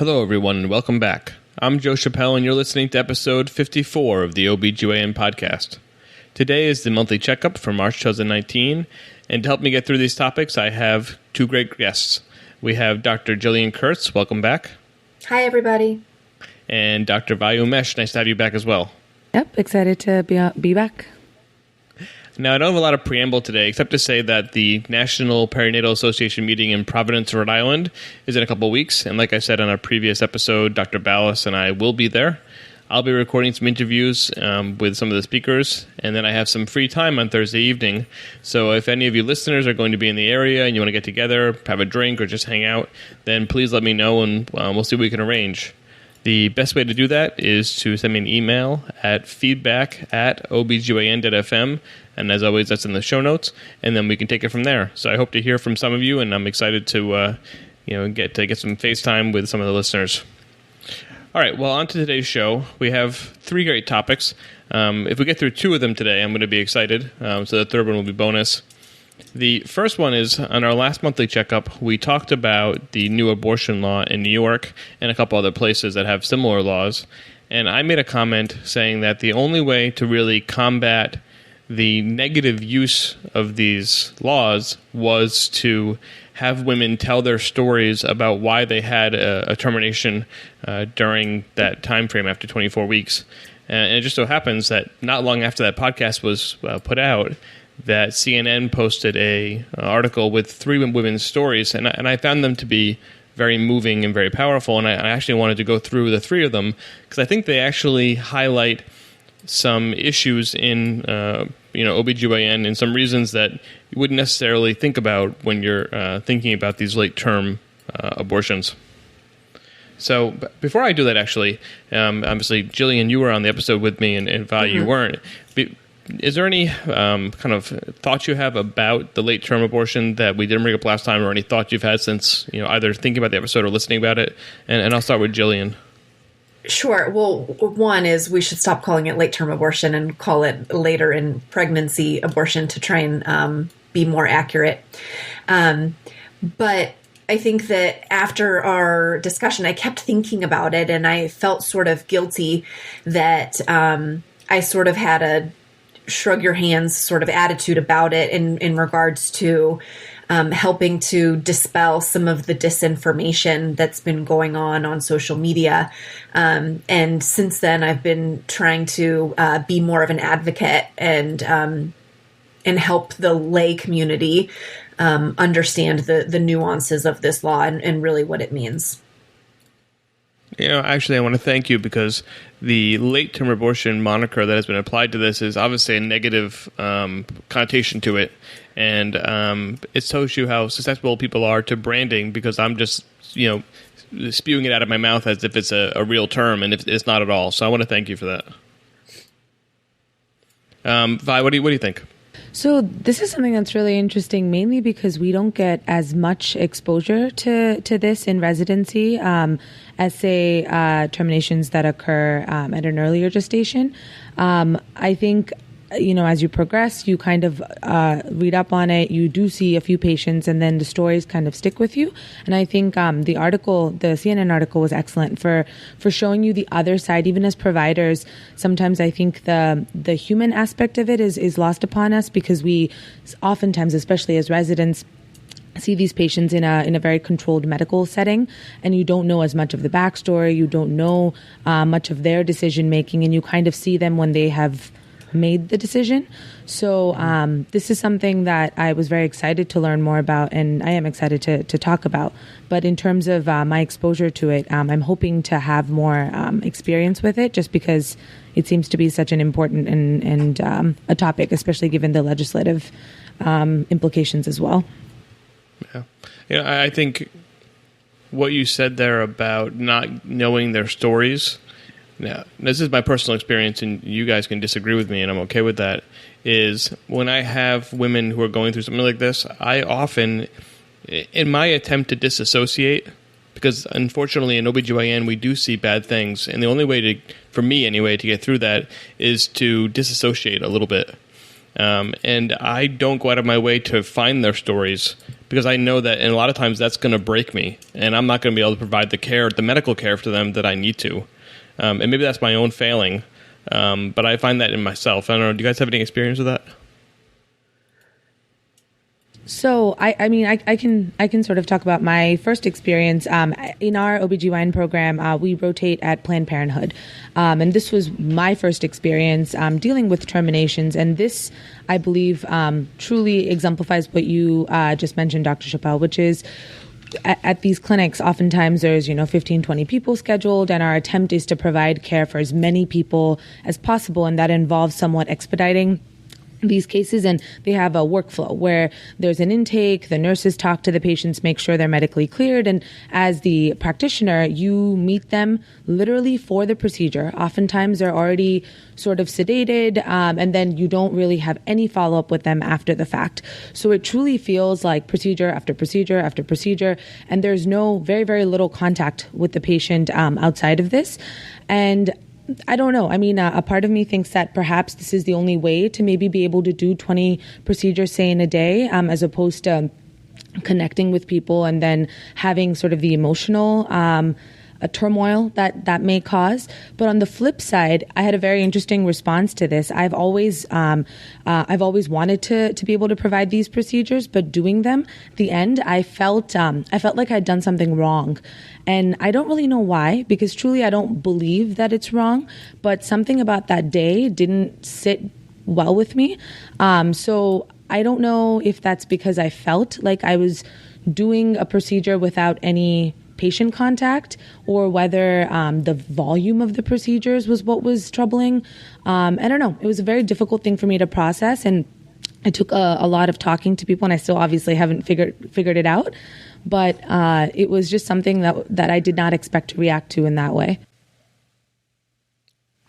Hello, everyone, and welcome back. I'm Joe Chappelle, and you're listening to episode 54 of the OBGYN podcast. Today is the monthly checkup for March 2019, and to help me get through these topics, I have two great guests. We have Dr. Jillian Kurtz. Welcome back. Hi, everybody. And Dr. Vayu Mesh. Nice to have you back as well. Yep, excited to be back. Now, I don't have a lot of preamble today, except to say that the National Perinatal Association meeting in Providence, Rhode Island, is in a couple of weeks. And like I said on our previous episode, Dr. Ballas and I will be there. I'll be recording some interviews with some of the speakers, and then I have some free time on Thursday evening. So if any of you listeners are going to be in the area and you want to get together, have a drink, or just hang out, then please let me know, and we'll see what we can arrange. The best way to do that is to send me an email at feedback@obgyn.fm, and as always, that's in the show notes, and then we can take it from there. So I hope to hear from some of you, and I'm excited to get some FaceTime with some of the listeners. All right, well, on to today's show. We have three great topics. If we get through two of them today, I'm going to be excited, so the third one will be bonus. The first one is, on our last monthly checkup, we talked about the new abortion law in New York and a couple other places that have similar laws. And I made a comment saying that the only way to really combat the negative use of these laws was to have women tell their stories about why they had a termination during that time frame after 24 weeks. And it just so happens that not long after that podcast was put out, that CNN posted a article with three women's stories, and I found them to be very moving and very powerful, and I actually wanted to go through the three of them because I think they actually highlight some issues in OBGYN and some reasons that you wouldn't necessarily think about when you're thinking about these late-term abortions. So before I do that, actually, obviously, Jillian, you were on the episode with me, and Vi, you weren't. Is there any kind of thoughts you have about the late-term abortion that we didn't bring up last time, or any thoughts you've had since either thinking about the episode or listening about it? And I'll start with Jillian. Sure. Well, one is we should stop calling it late-term abortion and call it later in pregnancy abortion to try and be more accurate. But I think that after our discussion, I kept thinking about it, and I felt sort of guilty that I sort of had a shrug your hands sort of attitude about it in regards to helping to dispel some of the disinformation that's been going on social media. And since then, I've been trying to be more of an advocate and help the lay community understand the nuances of this law and really what it means. Actually, I want to thank you because the late-term abortion moniker that has been applied to this is obviously a negative connotation to it. And it shows you how susceptible people are to branding because I'm just, spewing it out of my mouth as if it's a real term, and it's not at all. So I want to thank you for that. Vi, what do you think? So this is something that's really interesting, mainly because we don't get as much exposure to this in residency as, say, terminations that occur at an earlier gestation. I think, as you progress, you kind of read up on it. You do see a few patients, and then the stories kind of stick with you. And I think the CNN article was excellent for showing you the other side. Even as providers, sometimes I think the human aspect of it is lost upon us because we oftentimes, especially as residents, see these patients in a very controlled medical setting, and you don't know as much of the backstory. You don't know much of their decision making, and you kind of see them when they have made the decision. So this is something that I was very excited to learn more about, and I am excited to talk about. But in terms of my exposure to it, I'm hoping to have more experience with it, just because it seems to be such an important and a topic, especially given the legislative implications as well. Yeah. I think what you said there about not knowing their stories. Now, this is my personal experience, and you guys can disagree with me, and I'm okay with that, is when I have women who are going through something like this, I often, in my attempt to disassociate, because unfortunately in OBGYN we do see bad things, and the only way for me anyway, to get through that is to disassociate a little bit. And I don't go out of my way to find their stories because I know that, and a lot of times that's going to break me, and I'm not going to be able to provide the medical care to them that I need to. And maybe that's my own failing, but I find that in myself. I don't know. Do you guys have any experience with that? So I mean, I can sort of talk about my first experience. In our OBGYN program, we rotate at Planned Parenthood. And this was my first experience dealing with terminations. And this, I believe, truly exemplifies what you just mentioned, Dr. Chappelle, which is at these clinics, oftentimes there's, 15, 20 people scheduled, and our attempt is to provide care for as many people as possible. And that involves somewhat expediting these cases, and they have a workflow where there's an intake, the nurses talk to the patients, make sure they're medically cleared, and as the practitioner, you meet them literally for the procedure. Oftentimes they're already sort of sedated, and then you don't really have any follow-up with them after the fact. So it truly feels like procedure after procedure after procedure, and there's no very, very little contact with the patient outside of this. And I don't know. I mean, a part of me thinks that perhaps this is the only way to maybe be able to do 20 procedures, say, in a day, as opposed to connecting with people and then having sort of the emotional a turmoil that may cause. But on the flip side, I had a very interesting response to this. I've always wanted to be able to provide these procedures, but doing them at the end, I felt like I'd done something wrong. And I don't really know why, because truly I don't believe that it's wrong, but something about that day didn't sit well with me. So I don't know if that's because I felt like I was doing a procedure without any patient contact, or whether the volume of the procedures was what was troubling. I don't know. It was a very difficult thing for me to process, and it took a lot of talking to people, and I still obviously haven't figured it out. But it was just something that I did not expect to react to in that way.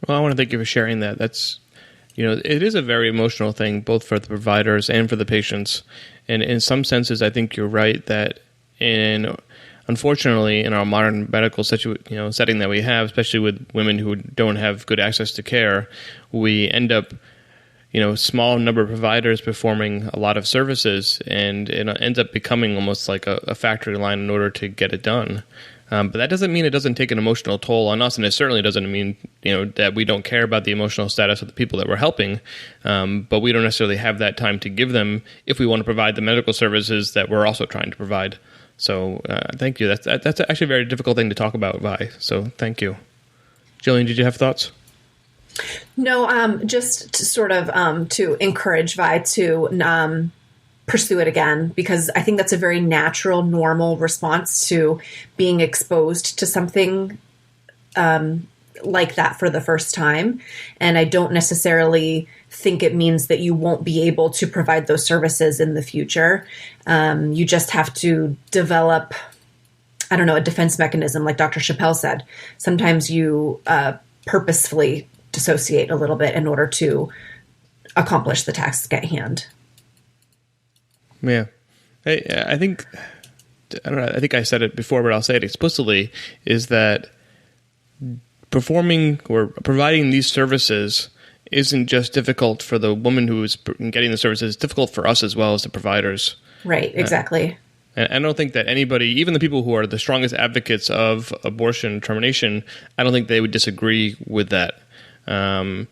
Well, I want to thank you for sharing that. That's, it is a very emotional thing, both for the providers and for the patients. And in some senses, I think you're right that unfortunately, in our modern medical setting that we have, especially with women who don't have good access to care, we end up, small number of providers performing a lot of services, and it ends up becoming almost like a factory line in order to get it done. But that doesn't mean it doesn't take an emotional toll on us, and it certainly doesn't mean that we don't care about the emotional status of the people that we're helping. But we don't necessarily have that time to give them if we want to provide the medical services that we're also trying to provide. So thank you. That's actually a very difficult thing to talk about, Vi. So thank you. Jillian, did you have thoughts? No, just to sort of to encourage Vi to pursue it again, because I think that's a very natural, normal response to being exposed to something like that for the first time. And I don't necessarily think it means that you won't be able to provide those services in the future. You just have to develop, a defense mechanism, like Dr. Chappelle said. Sometimes you purposefully dissociate a little bit in order to accomplish the task at hand. Yeah. I think I said it before, but I'll say it explicitly, is that performing or providing these services isn't just difficult for the woman who is getting the services, it's difficult for us as well as the providers. Right, exactly. And I don't think that anybody, even the people who are the strongest advocates of abortion termination, I don't think they would disagree with that. And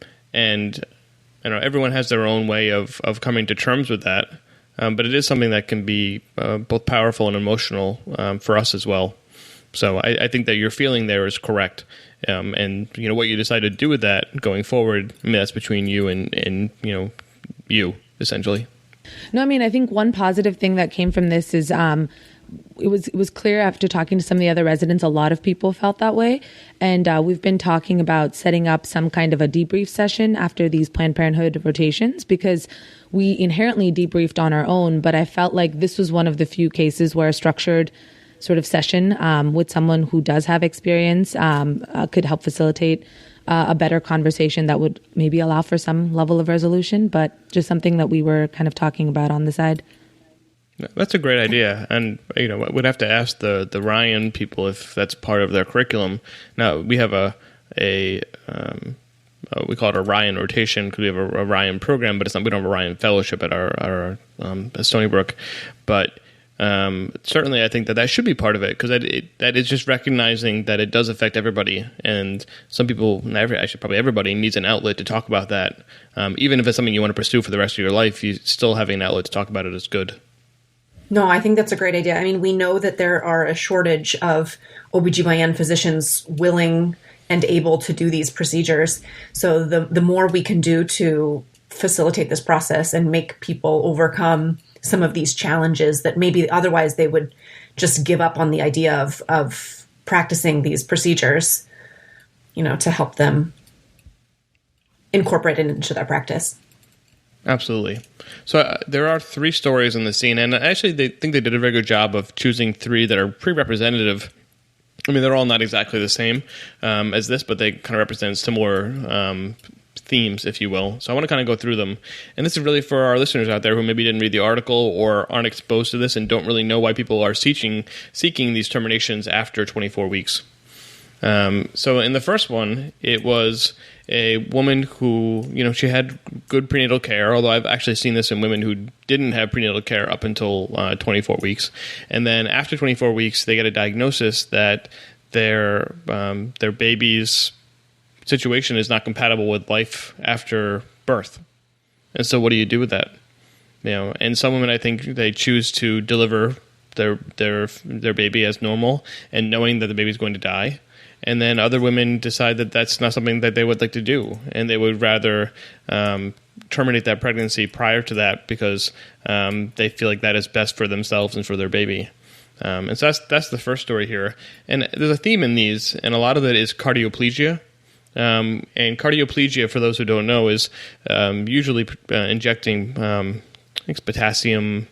everyone has their own way of coming to terms with that. But it is something that can be both powerful and emotional for us as well. So I think that your feeling there is correct. And what you decide to do with that going forward, that's between you and you, essentially. No, I think one positive thing that came from this is it was clear after talking to some of the other residents, a lot of people felt that way. And we've been talking about setting up some kind of a debrief session after these Planned Parenthood rotations, because we inherently debriefed on our own. But I felt like this was one of the few cases where a structured sort of session with someone who does have experience could help facilitate a better conversation that would maybe allow for some level of resolution, but just something that we were kind of talking about on the side. That's a great idea. And, we'd have to ask the Ryan people if that's part of their curriculum. Now, we have we call it a Ryan rotation because we have a Ryan program, but we don't have a Ryan fellowship at our Stony Brook. But certainly I think that should be part of it, because that is just recognizing that it does affect everybody, and some people, actually probably everybody, needs an outlet to talk about that. Even if it's something you want to pursue for the rest of your life, you still having an outlet to talk about it is good. No, I think that's a great idea. I mean, we know that there are a shortage of OBGYN physicians willing and able to do these procedures. So the more we can do to facilitate this process and make people overcome some of these challenges that maybe otherwise they would just give up on the idea of practicing these procedures, to help them incorporate it into their practice. Absolutely. So there are 3 stories in the scene, and actually they think they did a very good job of choosing 3 that are pretty representative. I mean, they're all not exactly the same as this, but they kind of represent similar themes, if you will. So I want to kind of go through them. And this is really for our listeners out there who maybe didn't read the article or aren't exposed to this and don't really know why people are seeking these terminations after 24 weeks. So in the first one, it was a woman who, she had good prenatal care, although I've actually seen this in women who didn't have prenatal care up until 24 weeks. And then after 24 weeks, they get a diagnosis that their baby's situation is not compatible with life after birth. And so what do you do with that? And some women, I think, they choose to deliver their baby as normal and knowing that the baby's going to die. And then other women decide that that's not something that they would like to do, and they would rather terminate that pregnancy prior to that because they feel like that is best for themselves and for their baby. And so that's the first story here. And there's a theme in these, and a lot of it is cardioplegia. And cardioplegia, for those who don't know, is usually injecting I think it's potassium.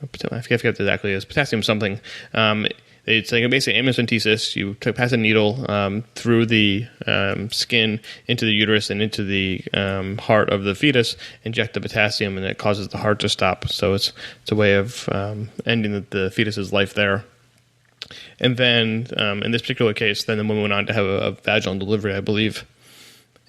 I forget what exactly it is. Potassium something. It's like basically amniocentesis. You pass a needle through the skin into the uterus and into the heart of the fetus, inject the potassium, and it causes the heart to stop. So it's a way of ending the fetus's life there. And then in this particular case, then the woman went on to have a vaginal delivery, I believe.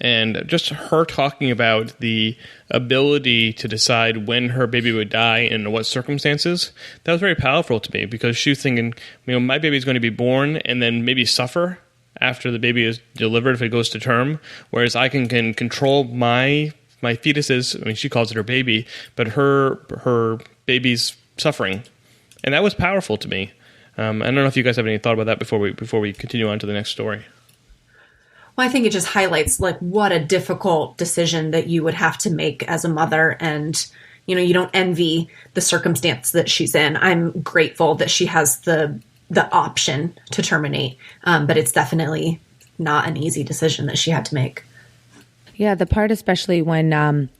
And just her talking about the ability to decide when her baby would die and in what circumstances, that was very powerful to me, because she was thinking, my baby is going to be born and then maybe suffer after the baby is delivered if it goes to term, whereas I can control my fetus's, she calls it her baby, but her baby's suffering. And that was powerful to me. I don't know if you guys have any thought about that before we continue on to the next story. Well, I think it just highlights what a difficult decision that you would have to make as a mother. And, you don't envy the circumstance that she's in. I'm grateful that she has the option to terminate. But it's definitely not an easy decision that she had to make. Yeah, the part especially when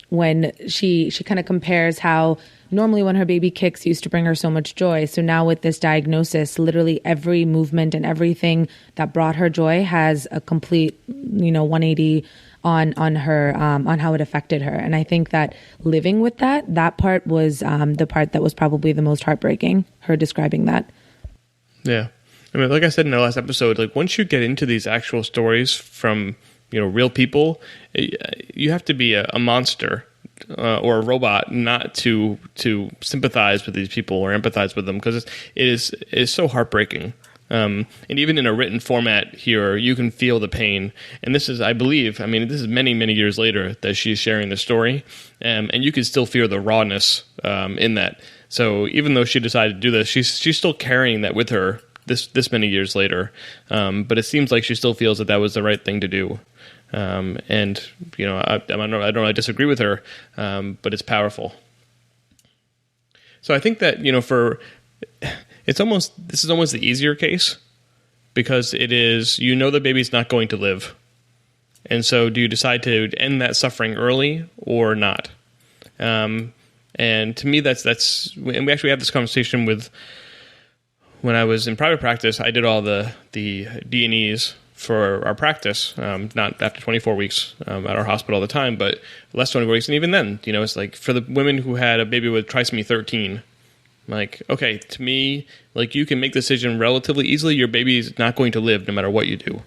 she kind of compares how normally when her baby kicks used to bring her so much joy. So now with this diagnosis, literally every movement and everything that brought her joy has a complete, 180 on her, on how it affected her. And I think that living with that part was the part that was probably the most heartbreaking, her describing that. Yeah. Like I said in our last episode, once you get into these actual stories from, real people, you have to be a monster or a robot not to sympathize with these people or empathize with them, because it is so heartbreaking. And even in a written format here, you can feel the pain. And this is, I believe, this is many, many years later that she's sharing the story, and you can still feel the rawness in that. So even though she decided to do this, she's still carrying that with her this many years later. But it seems like she still feels that was the right thing to do. And I don't disagree with her, but it's powerful. So I think that this is almost the easier case, because it is the baby's not going to live, and so do you decide to end that suffering early or not? And to me, that's and we actually had this conversation when I was in private practice. I did all the D&Es for our practice, not after 24 weeks at our hospital all the time, but less 24 weeks. And even then, it's like for the women who had a baby with trisomy 13, okay, to me, you can make the decision relatively easily. Your baby is not going to live no matter what you do.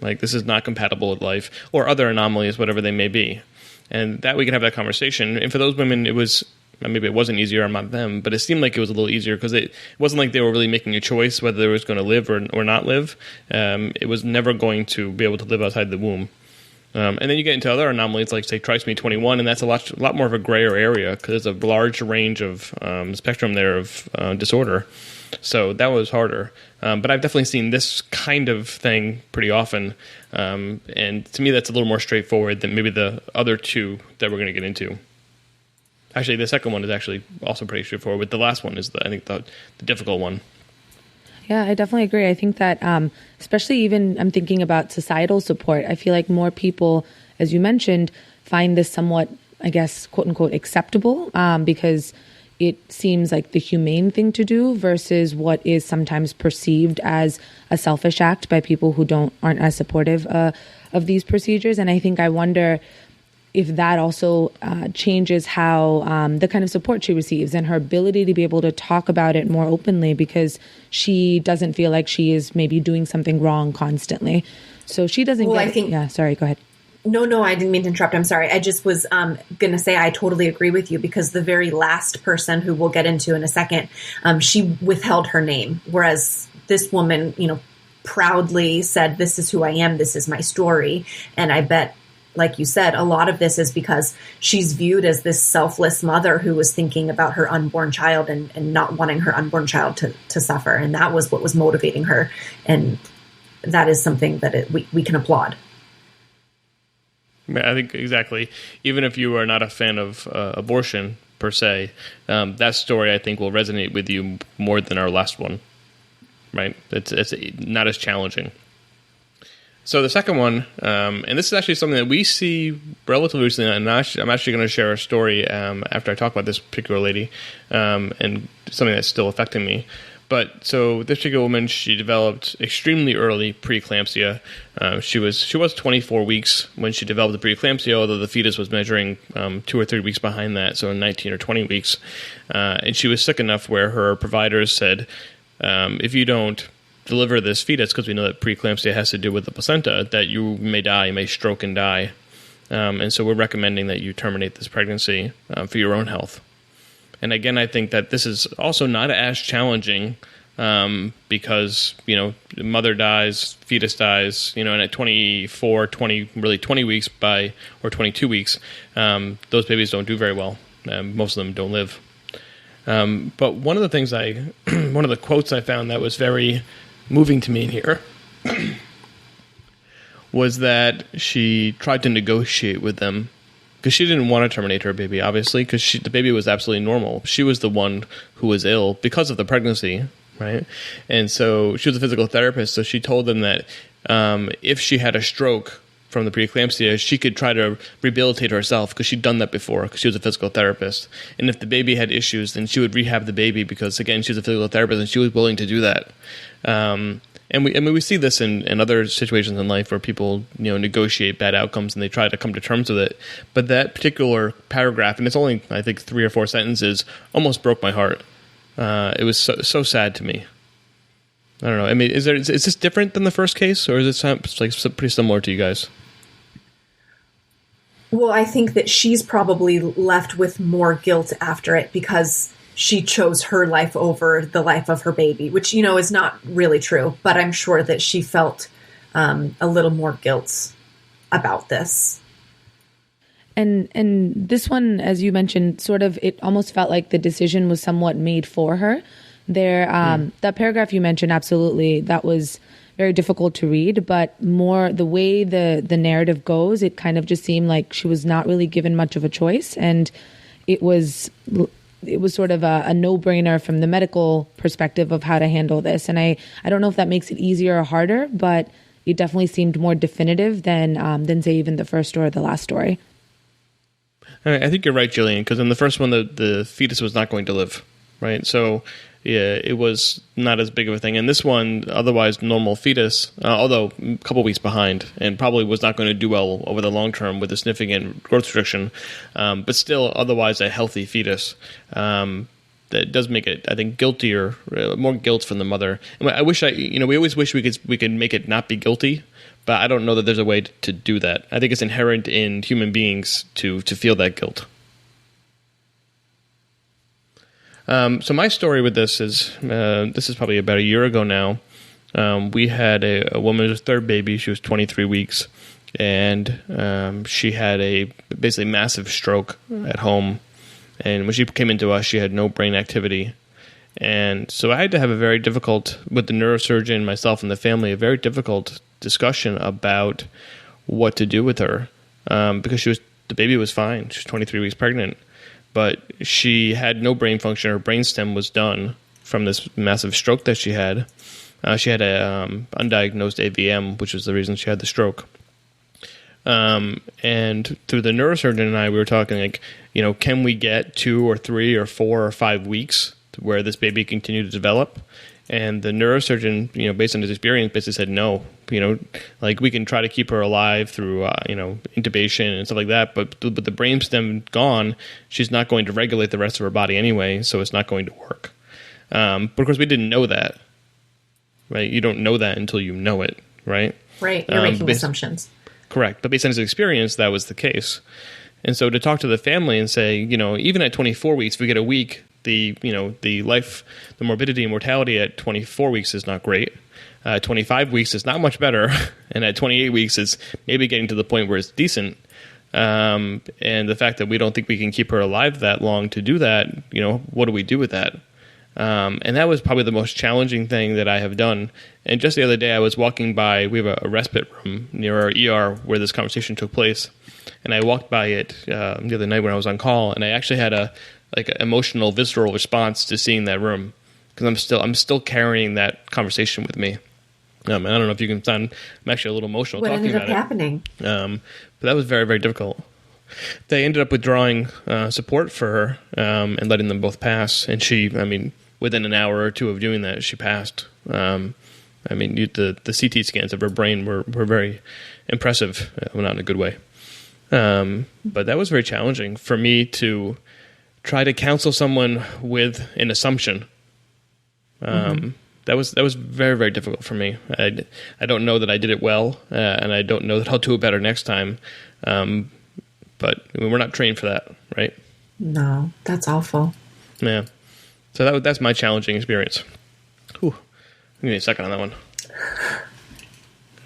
This is not compatible with life, or other anomalies, whatever they may be. And that we can have that conversation. And for those women, it was maybe it wasn't easier, I'm not them, but it seemed like it was a little easier because it wasn't like they were really making a choice whether they was going to live or not live. It was never going to be able to live outside the womb. And then you get into other anomalies like, say, trisomy 21, and that's a lot more of a grayer area because there's a large range of spectrum there of disorder. So that was harder. But I've definitely seen this kind of thing pretty often. And to me, that's a little more straightforward than maybe the other two that we're going to get into. Actually, the second one is actually also pretty straightforward, but the last one is, I think, the difficult one. Yeah, I definitely agree. I think that especially even I'm thinking about societal support. I feel like more people, as you mentioned, find this somewhat, I guess, quote unquote, acceptable because it seems like the humane thing to do versus what is sometimes perceived as a selfish act by people who aren't as supportive of these procedures. And I think I wonder if that also changes how the kind of support she receives and her ability to be able to talk about it more openly because she doesn't feel like she is maybe doing something wrong constantly. So she doesn't yeah, sorry, go ahead. No, I didn't mean to interrupt. I'm sorry. I just was going to say I totally agree with you because the very last person who we'll get into in a second, she withheld her name, whereas this woman, proudly said, "This is who I am. This is my story." And I bet, like you said, a lot of this is because she's viewed as this selfless mother who was thinking about her unborn child and not wanting her unborn child to suffer. And that was what was motivating her. And that is something that we can applaud. I think exactly. Even if you are not a fan of abortion per se, that story I think will resonate with you more than our last one. Right? It's not as challenging. So the second one, and this is actually something that we see relatively recently, and I'm actually going to share a story after I talk about this particular lady, and something that's still affecting me. But so this particular woman, she developed extremely early preeclampsia. She was 24 weeks when she developed the preeclampsia, although the fetus was measuring 2 or 3 weeks behind that, so 19 or 20 weeks. And she was sick enough where her providers said, if you don't deliver this fetus, because we know that preeclampsia has to do with the placenta, that you may die, you may stroke and die. And so we're recommending that you terminate this pregnancy for your own health. And again, I think that this is also not as challenging because, the mother dies, fetus dies, and at 24, 20 weeks or 22 weeks, those babies don't do very well. Most of them don't live. But one of the things one of the quotes I found that was very moving to me here was that she tried to negotiate with them because she didn't want to terminate her baby, obviously, because the baby was absolutely normal. She was the one who was ill because of the pregnancy, right? And so she was a physical therapist, so she told them that if she had a stroke from the preeclampsia, she could try to rehabilitate herself because she'd done that before because she was a physical therapist. And if the baby had issues, then she would rehab the baby because, again, she was a physical therapist and she was willing to do that. And we see this in other situations in life where people, negotiate bad outcomes and they try to come to terms with it. But that particular paragraph, and it's only, I think, 3 or 4 sentences, almost broke my heart. It was so sad to me. I don't know. I mean, is this different than the first case, or is it like pretty similar to you guys? Well, I think that she's probably left with more guilt after it because she chose her life over the life of her baby, which, is not really true. But I'm sure that she felt a little more guilt about this. And this one, as you mentioned, sort of, it almost felt like the decision was somewhat made for her. That paragraph you mentioned, absolutely, that was very difficult to read, but more the way the narrative goes, it kind of just seemed like she was not really given much of a choice. And it was sort of a no-brainer from the medical perspective of how to handle this. And I don't know if that makes it easier or harder, but it definitely seemed more definitive than say even the first or the last story. I think you're right, Jillian, because in the first one, the fetus was not going to live, right? So yeah, it was not as big of a thing. And this one, otherwise normal fetus, although a couple weeks behind, and probably was not going to do well over the long term with a significant growth restriction, but still otherwise a healthy fetus. That does make it, I think, guiltier, more guilt from the mother. And I wish we always wish we could make it not be guilty, but I don't know that there's a way to do that. I think it's inherent in human beings to feel that guilt. So my story with this is probably about a year ago now. We had a woman's third baby. She was 23 weeks, and she had a basically massive stroke at home. And when she came into us, she had no brain activity. And so I had to have a very difficult, with the neurosurgeon, myself, and the family, a very difficult discussion about what to do with her, because the baby was fine. She was 23 weeks pregnant, but she had no brain function. Her brainstem was done from this massive stroke that she had. She had a undiagnosed AVM, which was the reason she had the stroke. And through the neurosurgeon and I, we were talking like, can we get 2 or 3 or 4 or 5 weeks where this baby continued to develop? And the neurosurgeon, based on his experience, basically said no. Like we can try to keep her alive through, intubation and stuff like that. But with the brainstem gone, she's not going to regulate the rest of her body anyway, so it's not going to work. But of course, we didn't know that, right? You don't know that until you know it, right? Right. You're making assumptions. Correct. But based on his experience, that was the case. And so to talk to the family and say, even at 24 weeks, if we get a week, the morbidity and mortality at 24 weeks is not great. 25 weeks is not much better. And at 28 weeks, it's maybe getting to the point where it's decent. And the fact that we don't think we can keep her alive that long to do that, what do we do with that? And that was probably the most challenging thing that I have done. And just the other day, I was walking by, we have a respite room near our ER where this conversation took place. And I walked by it the other night when I was on call, and I actually had an emotional, visceral response to seeing that room, because I'm still carrying that conversation with me. I don't know if you can sound, I'm actually a little emotional talking about it. What ended up happening? But that was very, very difficult. They ended up withdrawing support for her and letting them both pass. And she, within an hour or two of doing that, she passed. The CT scans of her brain were very impressive, not in a good way. But that was very challenging for me to try to counsel someone with an assumption. That was very, very difficult for me. I don't know that I did it well, and I don't know that I'll do it better next time. But we're not trained for that, right? No, that's awful. Yeah. So that's my challenging experience. Whew. Give me a second on that one.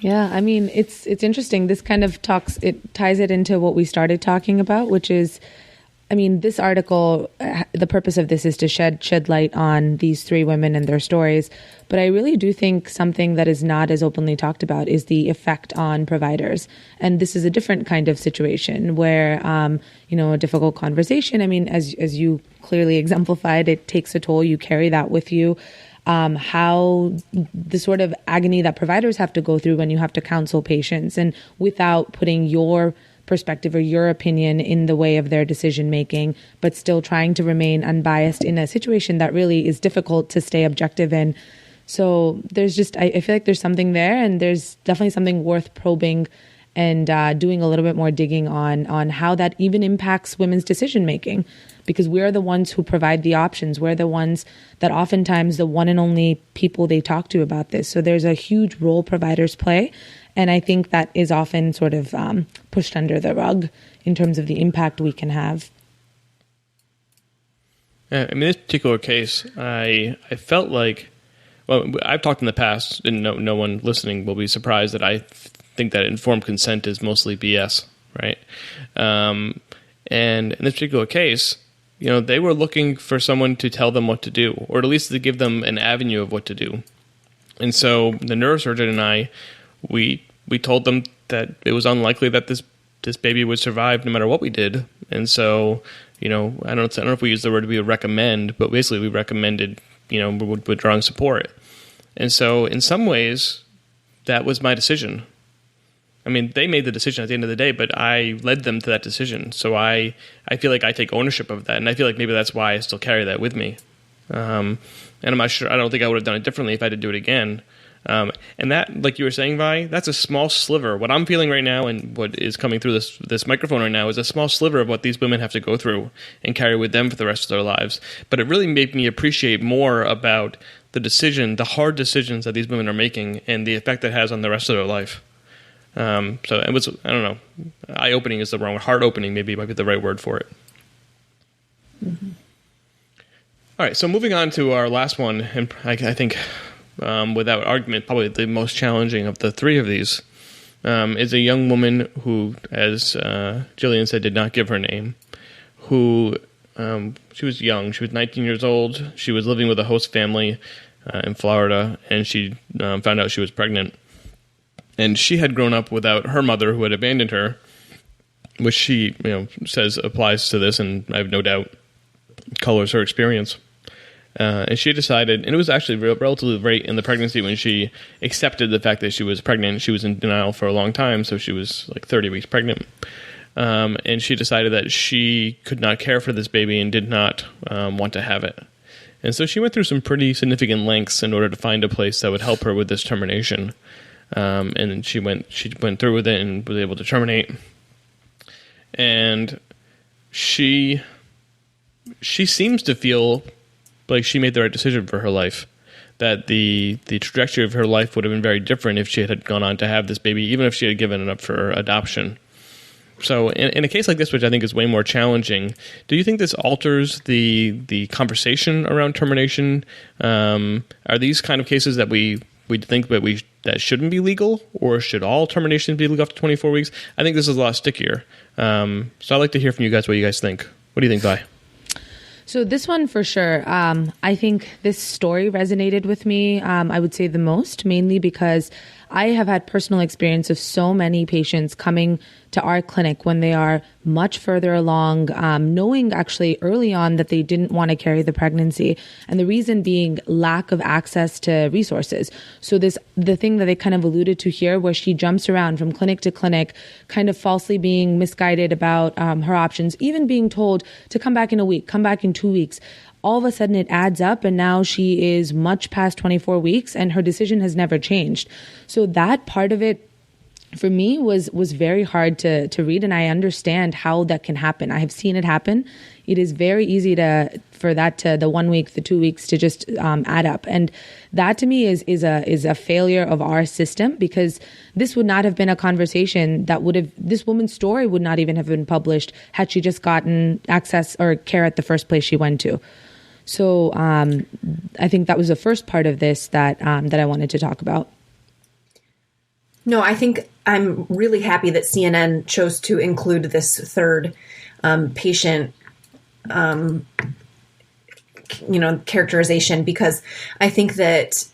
Yeah, it's interesting. This kind of ties it into what we started talking about, which is, this article, the purpose of this is to shed light on these 3 women and their stories. But I really do think something that is not as openly talked about is the effect on providers. And this is a different kind of situation where, a difficult conversation. As you clearly exemplified, it takes a toll. You carry that with you. How the sort of agony that providers have to go through when you have to counsel patients, and without putting your perspective or your opinion in the way of their decision making, but still trying to remain unbiased in a situation that really is difficult to stay objective in. So there's just, I feel like there's something there, and there's definitely something worth probing and doing a little bit more digging on how that even impacts women's decision making, because we're the ones who provide the options. We're the ones that oftentimes the one and only people they talk to about this. So there's a huge role providers play. And I think that is often sort of pushed under the rug in terms of the impact we can have. Yeah, in this particular case, I felt like, well, I've talked in the past, and no one listening will be surprised that I think that informed consent is mostly BS, right? And in this particular case, they were looking for someone to tell them what to do, or at least to give them an avenue of what to do. And so the neurosurgeon and I, we told them that it was unlikely that this baby would survive no matter what we did. And so, I don't know if we used the word we would recommend, but basically we recommended, withdrawing support. And so in some ways, that was my decision. They made the decision at the end of the day, but I led them to that decision. So I feel like I take ownership of that, and I feel like maybe that's why I still carry that with me. And I'm not sure, I don't think I would have done it differently if I had to do it again. And that, like you were saying, Vi, that's a small sliver. What I'm feeling right now and what is coming through this microphone right now is a small sliver of what these women have to go through and carry with them for the rest of their lives. But it really made me appreciate more about the hard decisions that these women are making and the effect it has on the rest of their life. So it was, I don't know, eye-opening is the wrong word. Heart-opening maybe might be the right word for it. Mm-hmm. All right, so moving on to our last one, and I think without argument, probably the most challenging of the three of these, is a young woman who, as Jillian said, did not give her name, who she was young. She was 19 years old. She was living with a host family in Florida, and she found out she was pregnant. And she had grown up without her mother, who had abandoned her, which she says applies to this, and I have no doubt colors her experience. And she decided, and it was actually relatively late in the pregnancy when she accepted the fact that she was pregnant. She was in denial for a long time, so she was like 30 weeks pregnant. And she decided that she could not care for this baby and did not want to have it. And so she went through some pretty significant lengths in order to find a place that would help her with this termination. And she went through with it and was able to terminate. And she seems to feel like she made the right decision for her life. That the trajectory of her life would have been very different if she had gone on to have this baby, even if she had given it up for adoption. So in a case like this, which I think is way more challenging, do you think this alters the conversation around termination? Are these kind of cases that we think that shouldn't be legal, or should all terminations be legal after 24 weeks? I think this is a lot stickier. So I'd like to hear from you guys what you guys think. What do you think, Vi? So this one for sure. I think this story resonated with me, I would say the most, mainly because I have had personal experience of so many patients coming to our clinic when they are much further along, knowing actually early on that they didn't want to carry the pregnancy. And the reason being lack of access to resources. So the thing that they kind of alluded to here, where she jumps around from clinic to clinic, kind of falsely being misguided about her options, even being told to come back in a week, come back in 2 weeks. All of a sudden it adds up, and now she is much past 24 weeks and her decision has never changed. So that part of it for me was very hard to read, and I understand how that can happen. I have seen it happen. It is very easy for the 1 week, the 2 weeks to just add up. And that to me is a failure of our system, because this would not have been a conversation this woman's story would not even have been published had she just gotten access or care at the first place she went to. So I think that was the first part of this that I wanted to talk about. No, I think I'm really happy that CNN chose to include this third patient, characterization, because I think that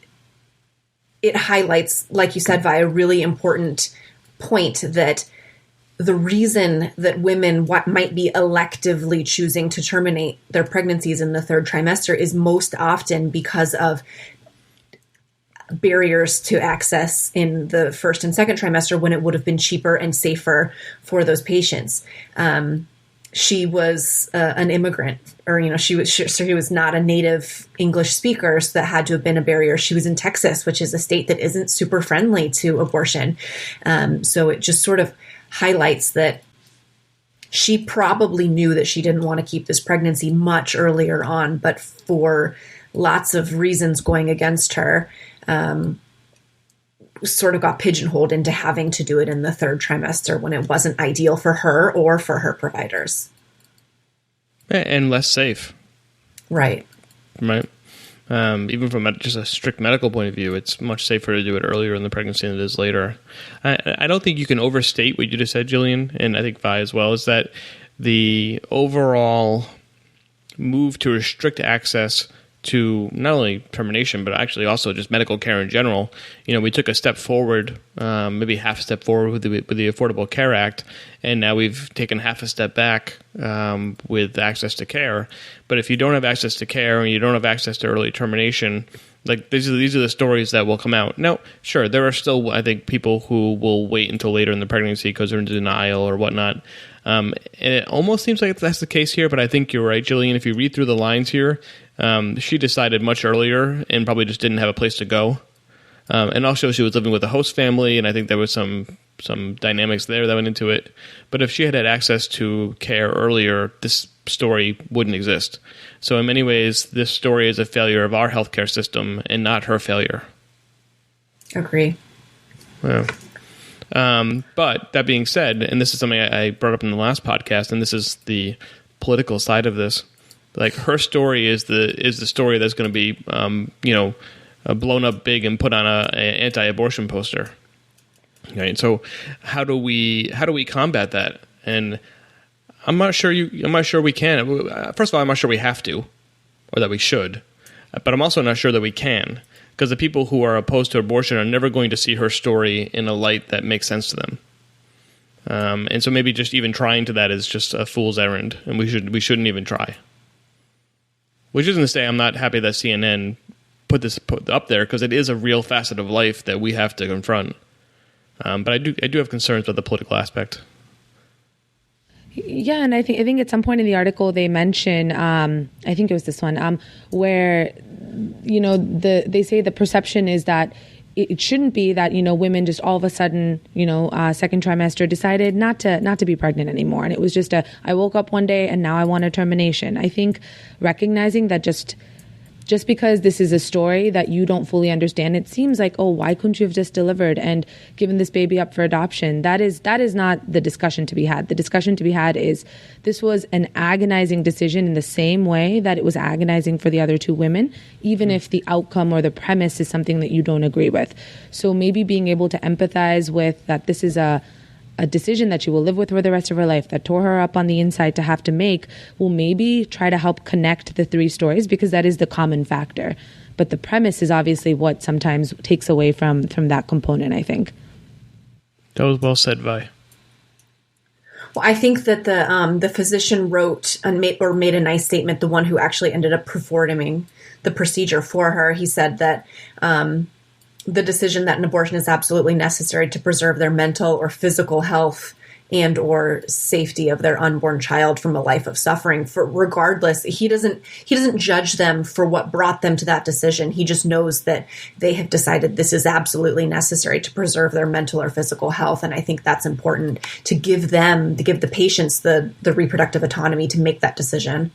it highlights, like you said, Vi, a really important point, that the reason that women might be electively choosing to terminate their pregnancies in the third trimester is most often because of barriers to access in the first and second trimester, when it would have been cheaper and safer for those patients. She was an immigrant, or she was not a native English speaker, so that had to have been a barrier. She was in Texas, which is a state that isn't super friendly to abortion. So it just sort of highlights that she probably knew that she didn't want to keep this pregnancy much earlier on, but for lots of reasons going against her, sort of got pigeonholed into having to do it in the third trimester when it wasn't ideal for her or for her providers. And less safe. Right. Even from just a strict medical point of view, it's much safer to do it earlier in the pregnancy than it is later. I don't think you can overstate what you just said, Jillian, and I think Vi as well, is that the overall move to restrict access to not only termination, but actually also just medical care in general. We took a step forward, maybe half a step forward with the Affordable Care Act, and now we've taken half a step back with access to care. But if you don't have access to care and you don't have access to early termination, like these are the stories that will come out. Now, sure, there are still, I think, people who will wait until later in the pregnancy because they're in denial or whatnot. And it almost seems like that's the case here, but I think you're right, Jillian. If you read through the lines here, she decided much earlier and probably just didn't have a place to go. And also she was living with a host family, and I think there was some dynamics there that went into it. But if she had access to care earlier, this story wouldn't exist. So in many ways, this story is a failure of our healthcare system and not her failure. Agree. Yeah. But that being said, and this is something I brought up in the last podcast, and this is the political side of this, Like her story is the story that's going to be blown up big and put on a anti-abortion poster. Right. So how do we combat that? And I'm not sure we can. First of all, I'm not sure we have to, or that we should. But I'm also not sure that we can, because the people who are opposed to abortion are never going to see her story in a light that makes sense to them. And so maybe just even trying to that is just a fool's errand, and we shouldn't even try. Which isn't to say I'm not happy that CNN put up there, because it is a real facet of life that we have to confront. But I do have concerns about the political aspect. Yeah, and I think at some point in the article they mention, I think it was this one, where they say the perception is that it shouldn't be that women just all of a sudden second trimester decided not to be pregnant anymore, and it was just I woke up one day and now I want a termination. I think recognizing that just because this is a story that you don't fully understand, it seems like, oh, why couldn't you have just delivered and given this baby up for adoption? That is not the discussion to be had. The discussion to be had is this was an agonizing decision in the same way that it was agonizing for the other two women, even if the outcome or the premise is something that you don't agree with. So maybe being able to empathize with that this is a decision that she will live with for the rest of her life, that tore her up on the inside to have to make, will maybe try to help connect the three stories, because that is the common factor. But the premise is obviously what sometimes takes away from that component, I think. That was well said, Vi. Well, I think that the physician wrote made a nice statement, the one who actually ended up performing the procedure for her. He said that the decision that an abortion is absolutely necessary to preserve their mental or physical health and or safety of their unborn child from a life of suffering. For regardless, he doesn't judge them for what brought them to that decision. He just knows that they have decided this is absolutely necessary to preserve their mental or physical health. And I think that's important to give the patients the reproductive autonomy to make that decision.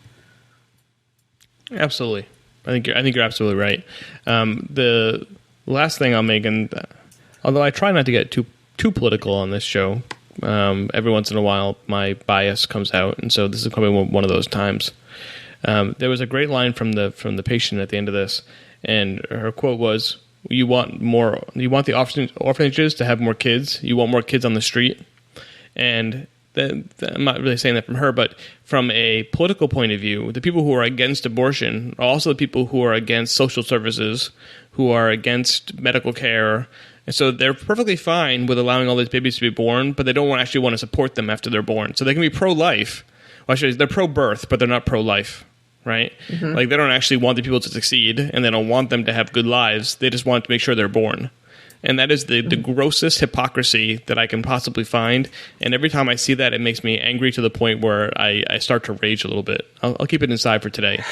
Absolutely. I think you're absolutely right. The last thing I'll make, and although I try not to get too political on this show, every once in a while my bias comes out, and so this is probably one of those times. There was a great line from the patient at the end of this, and her quote was, "You want the orphanages to have more kids. You want more kids on the street." And I'm not really saying that from her, but from a political point of view, the people who are against abortion are also the people who are against social services, who are against medical care. And so they're perfectly fine with allowing all these babies to be born, but they don't actually want to support them after they're born. So they can be pro-life. Well, actually, they're pro-birth, but they're not pro-life, right? Mm-hmm. Like, they don't actually want the people to succeed, and they don't want them to have good lives. They just want to make sure they're born. And that is the grossest hypocrisy that I can possibly find. And every time I see that, it makes me angry to the point where I start to rage a little bit. I'll keep it inside for today.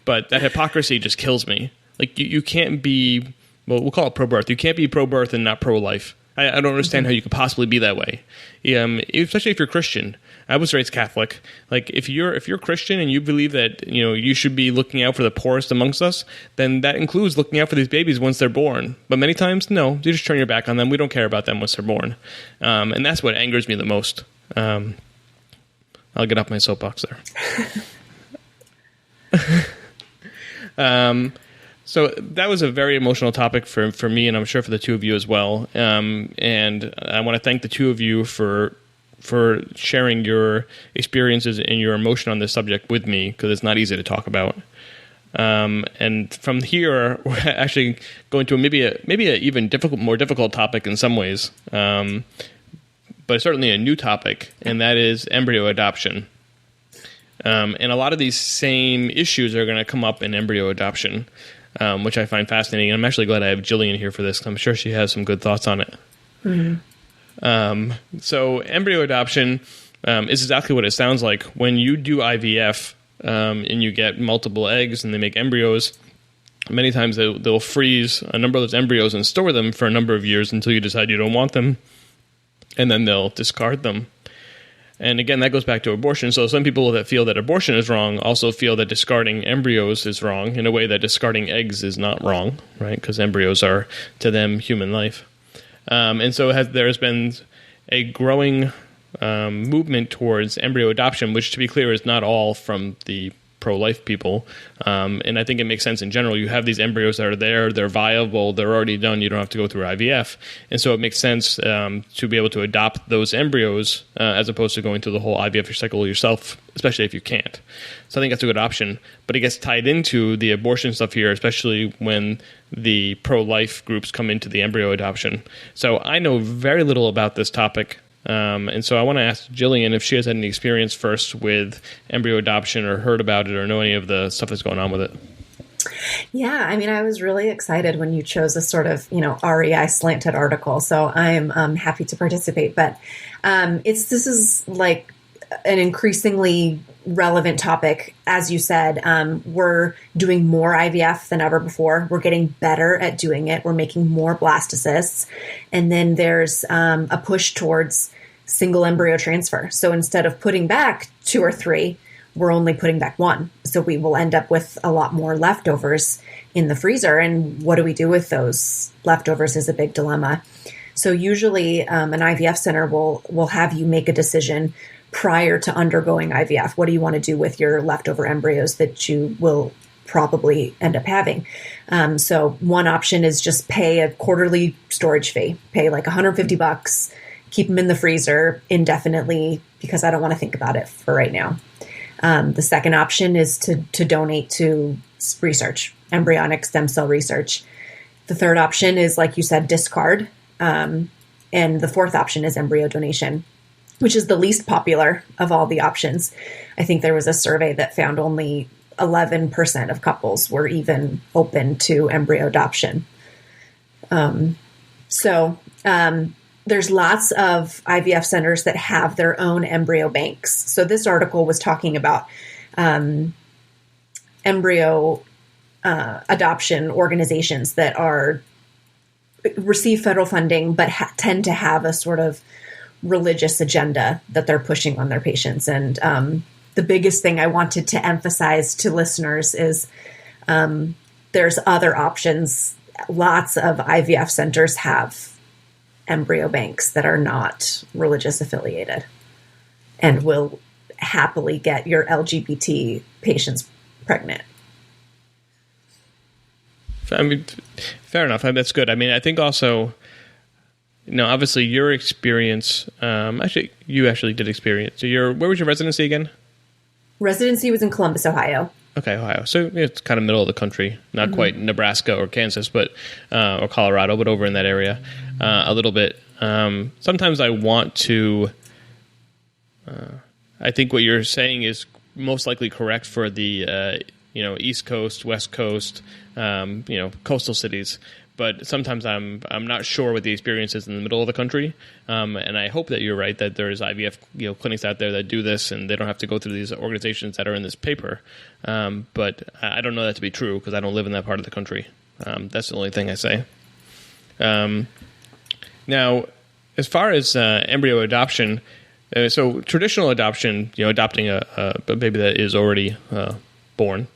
But that hypocrisy just kills me. Like, you can't be, well, we'll call it pro-birth. You can't be pro-birth and not pro-life. I don't understand how you could possibly be that way. Especially if you're Christian. I was raised Catholic. Like, if you're Christian and you believe that you should be looking out for the poorest amongst us, then that includes looking out for these babies once they're born. But many times, no, you just turn your back on them. We don't care about them once they're born, and that's what angers me the most. I'll get off my soapbox there. So that was a very emotional topic for me, and I'm sure for the two of you as well. And I want to thank the two of you for sharing your experiences and your emotion on this subject with me, because it's not easy to talk about. And from here, we're actually going to maybe a even more difficult topic in some ways, but certainly a new topic, and that is embryo adoption. And a lot of these same issues are going to come up in embryo adoption, which I find fascinating. And I'm actually glad I have Jillian here for this, because I'm sure she has some good thoughts on it. Mm-hmm. So embryo adoption is exactly what it sounds like. When you do IVF and you get multiple eggs and they make embryos, many times they'll freeze a number of those embryos and store them for a number of years until you decide you don't want them, and then they'll discard them. And again, that goes back to abortion. So some people that feel that abortion is wrong also feel that discarding embryos is wrong, in a way that discarding eggs is not wrong, right? Because embryos are, to them, human life. And so there's been a growing movement towards embryo adoption, which, to be clear, is not all from the pro-life people. And I think it makes sense in general. You have these embryos that are there, they're viable, they're already done, you don't have to go through IVF. And so it makes sense to be able to adopt those embryos as opposed to going through the whole IVF cycle yourself, especially if you can't. So I think that's a good option. But it gets tied into the abortion stuff here, especially when the pro-life groups come into the embryo adoption. So I know very little about this topic. And so I want to ask Jillian if she has had any experience first with embryo adoption or heard about it or know any of the stuff that's going on with it. Yeah, I mean, I was really excited when you chose a sort of, REI slanted article. So I'm happy to participate. But this is like an increasingly relevant topic. As you said, we're doing more IVF than ever before. We're getting better at doing it. We're making more blastocysts. And then there's a push towards single embryo transfer. So instead of putting back 2 or 3, we're only putting back 1. So we will end up with a lot more leftovers in the freezer. And what do we do with those leftovers is a big dilemma. So usually an IVF center will have you make a decision prior to undergoing IVF. What do you want to do with your leftover embryos that you will probably end up having? So one option is just pay a quarterly storage fee, pay like $150, keep them in the freezer indefinitely because I don't want to think about it for right now. The second option is to donate to research, embryonic stem cell research. The third option is, like you said, discard. And the fourth option is embryo donation, which is the least popular of all the options. I think there was a survey that found only 11% of couples were even open to embryo adoption. There's lots of IVF centers that have their own embryo banks. So this article was talking about embryo adoption organizations that receive federal funding, but tend to have a sort of religious agenda that they're pushing on their patients. And the biggest thing I wanted to emphasize to listeners is there's other options. Lots of IVF centers have embryo banks that are not religious affiliated and will happily get your LGBT patients pregnant. I mean, fair enough. That's good. I mean, I think also, obviously your experience, you actually did experience. So where was your residency again? Residency was in Columbus, Ohio. Okay, Ohio. So it's kind of middle of the country, not quite Nebraska or Kansas, but or Colorado, but over in that area a little bit. Sometimes I want to. I think what you're saying is most likely correct for the East Coast, West Coast, coastal cities. But sometimes I'm not sure what the experience is in the middle of the country, and I hope that you're right that there's IVF clinics out there that do this and they don't have to go through these organizations that are in this paper. But I don't know that to be true because I don't live in that part of the country. That's the only thing I say. Now, as far as embryo adoption, so traditional adoption, adopting a baby that is already born,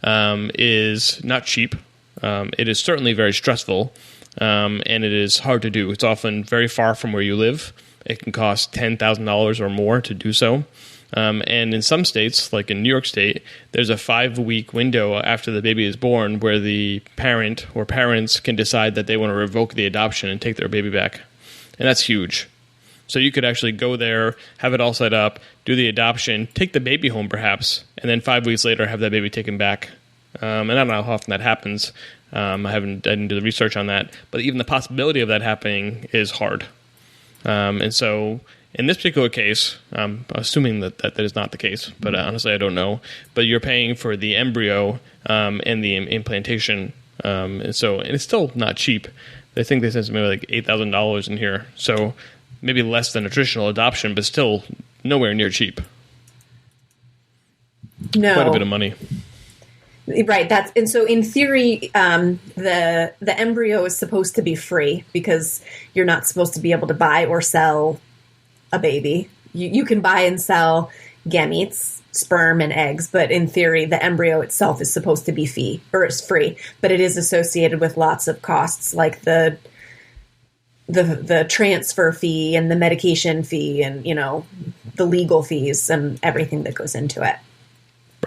is not cheap. It is certainly very stressful, and it is hard to do. It's often very far from where you live. It can cost $10,000 or more to do so. And in some states, like in New York State, there's a 5-week window after the baby is born where the parent or parents can decide that they want to revoke the adoption and take their baby back. And that's huge. So you could actually go there, have it all set up, do the adoption, take the baby home perhaps, and then 5 weeks later have that baby taken back. And I don't know how often that happens. I didn't do the research on that. But even the possibility of that happening is hard. And so in this particular case, I'm assuming that is not the case. But honestly, I don't know. But you're paying for the embryo and the implantation. And it's still not cheap. I think they said maybe like $8,000 in here. So maybe less than a traditional adoption, but still nowhere near cheap. No. Quite a bit of money. Right. And so in theory, the embryo is supposed to be free because you're not supposed to be able to buy or sell a baby. You can buy and sell gametes, sperm and eggs, but in theory, the embryo itself is supposed to be free, but it is associated with lots of costs like the the transfer fee and the medication fee and, the legal fees and everything that goes into it.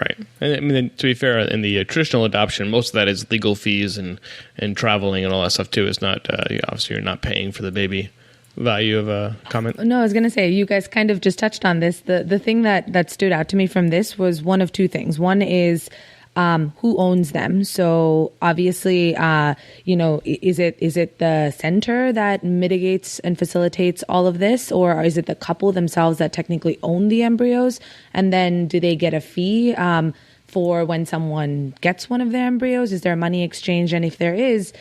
Right. And I mean, to be fair, in the traditional adoption, most of that is legal fees and traveling and all that stuff too. It's not, obviously you're not paying for the baby. Value of a comment? No, I was going to say, you guys kind of just touched on this. The thing that stood out to me from this was one of two things. One is who owns them. So obviously, is it the center that mitigates and facilitates all of this, or is it the couple themselves that technically own the embryos? And then do they get a fee for when someone gets one of their embryos? Is there a money exchange? And if there is,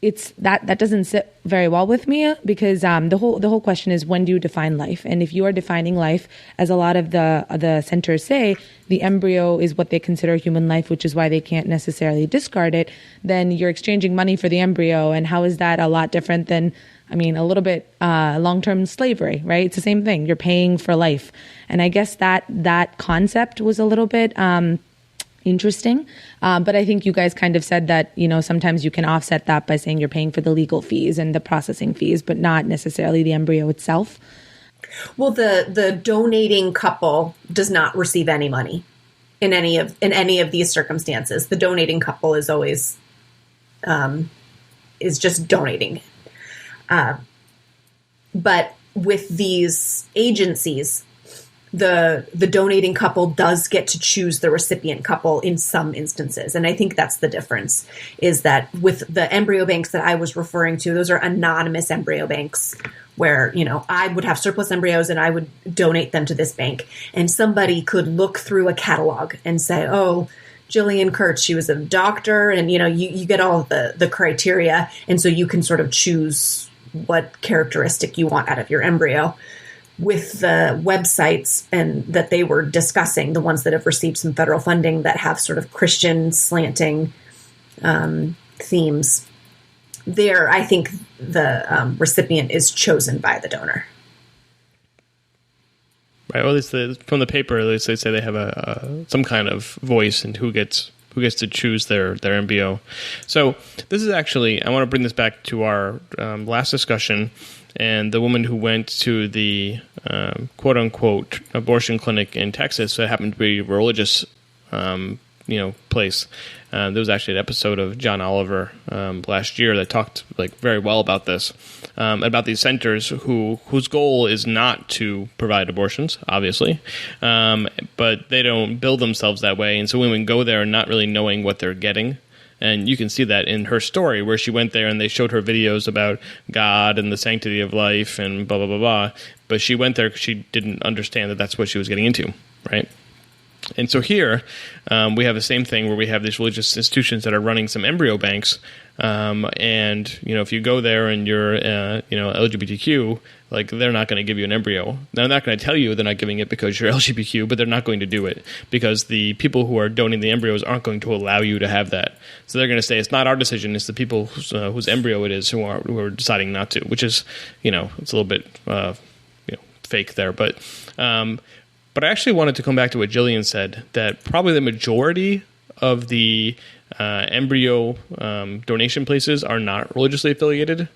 it's that doesn't sit very well with me, because the whole question is, when do you define life? And if you are defining life, as a lot of the centers say, the embryo is what they consider human life, which is why they can't necessarily discard it, then you're exchanging money for the embryo. And how is that a lot different than, a little bit long-term slavery, right? It's the same thing. You're paying for life. And I guess that concept was a little bit interesting. But I think you guys kind of said that, sometimes you can offset that by saying you're paying for the legal fees and the processing fees, but not necessarily the embryo itself. Well, the donating couple does not receive any money in any of these circumstances. The donating couple is always is just donating. But with these agencies, the donating couple does get to choose the recipient couple in some instances. And I think that's the difference, is that with the embryo banks that I was referring to, those are anonymous embryo banks where, I would have surplus embryos and I would donate them to this bank. And somebody could look through a catalog and say, oh, Jillian Kurtz, she was a doctor, and, you get all of the criteria. And so you can sort of choose what characteristic you want out of your embryo. With the websites and that they were discussing, the ones that have received some federal funding that have sort of Christian slanting themes, there, I think the recipient is chosen by the donor. Right. Well, at least from the paper, at least they say they have some kind of voice in who gets to choose their embryo. So this is actually, I want to bring this back to our last discussion. And the woman who went to the quote-unquote abortion clinic in Texas, that happened to be a religious, place. There was actually an episode of John Oliver last year that talked very well about this, about these centers whose goal is not to provide abortions, obviously, but they don't build themselves that way, and so women go there not really knowing what they're getting. And you can see that in her story, where she went there and they showed her videos about God and the sanctity of life and blah, blah, blah, blah. But she went there because she didn't understand that that's what she was getting into, right? And so here we have the same thing where we have these religious institutions that are running some embryo banks. And, if you go there and you're, LGBTQ, they're not going to give you an embryo. They're not going to tell you they're not giving it because you're LGBTQ, but they're not going to do it because the people who are donating the embryos aren't going to allow you to have that. So they're going to say, it's not our decision, it's the people whose embryo it is who are deciding not to, which is, it's a little bit, fake there. But I actually wanted to come back to what Jillian said, that probably the majority of the embryo donation places are not religiously affiliated.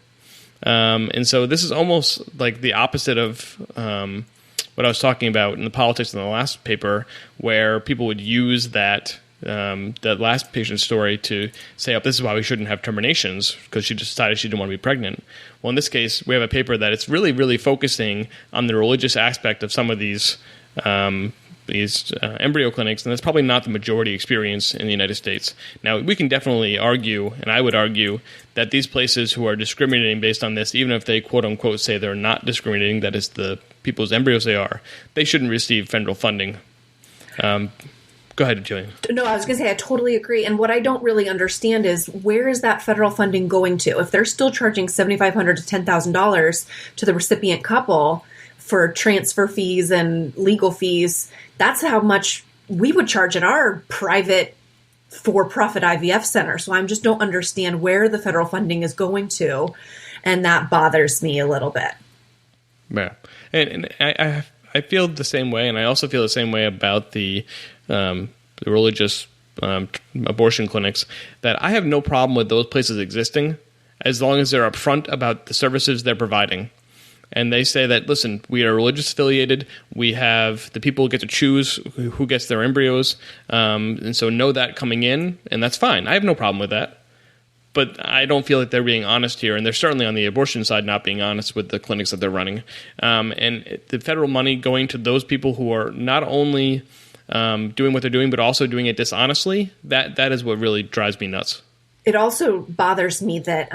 And so this is almost like the opposite of what I was talking about in the politics in the last paper, where people would use that last patient's story to say, oh, this is why we shouldn't have terminations, because she decided she didn't want to be pregnant. Well, in this case, we have a paper that it's really, really focusing on the religious aspect of some of these embryo clinics, and that's probably not the majority experience in the United States. Now, we can definitely argue, and I would argue, that these places who are discriminating based on this, even if they quote-unquote say they're not discriminating, that is the people's embryos they shouldn't receive federal funding. Go ahead, Jillian. No, I was going to say I totally agree. And what I don't really understand is, where is that federal funding going to? If they're still charging $7,500 to $10,000 to the recipient couple for transfer fees and legal fees, that's how much we would charge at our private for-profit IVF center. So I just don't understand where the federal funding is going to, and that bothers me a little bit. Yeah, and I feel the same way, and I also feel the same way about the religious abortion clinics, that I have no problem with those places existing as long as they're upfront about the services they're providing. And they say that, listen, we are religious affiliated. We have the people get to choose who gets their embryos. And so know that coming in, and that's fine. I have no problem with that. But I don't feel like they're being honest here. And they're certainly on the abortion side not being honest with the clinics that they're running. And the federal money going to those people who are not only doing what they're doing, but also doing it dishonestly, that is what really drives me nuts. It also bothers me that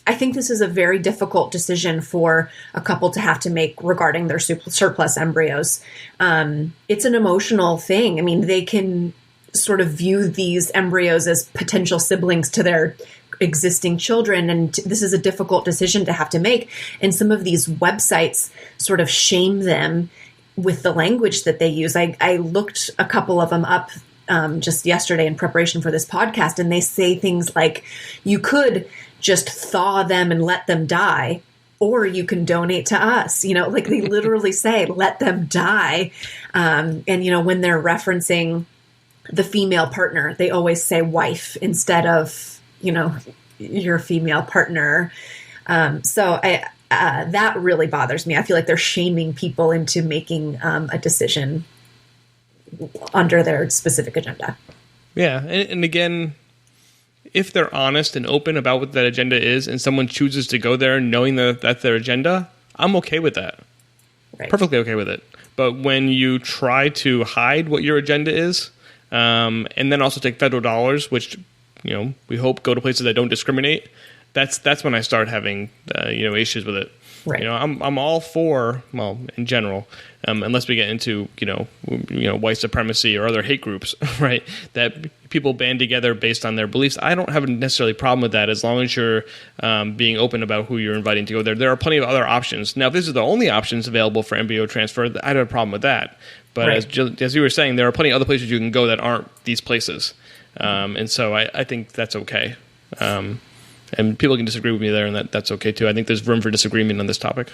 I think this is a very difficult decision for a couple to have to make regarding their surplus embryos. It's an emotional thing. I mean, they can sort of view these embryos as potential siblings to their existing children, and this is a difficult decision to have to make. And some of these websites sort of shame them with the language that they use. I looked a couple of them up just yesterday in preparation for this podcast, and they say things like, you could just thaw them and let them die, or you can donate to us. Like they literally say, let them die. And, when they're referencing the female partner, they always say wife instead of, your female partner. So that really bothers me. I feel like they're shaming people into making a decision under their specific agenda. Yeah. And again, if they're honest and open about what that agenda is and someone chooses to go there knowing that that's their agenda, I'm okay with that. Right. Perfectly okay with it. But when you try to hide what your agenda is, and then also take federal dollars, which we hope go to places that don't discriminate, that's when I start having issues with it. Right. I'm all for, well, in general, unless we get into white supremacy or other hate groups, right? That people band together based on their beliefs. I don't have a necessarily problem with that as long as you're being open about who you're inviting to go there. There are plenty of other options. Now, if this is the only options available for embryo transfer, I don't have a problem with that. But right. as you were saying, there are plenty of other places you can go that aren't these places. And so I think that's okay. And people can disagree with me there, and that's okay too. I think there's room for disagreement on this topic.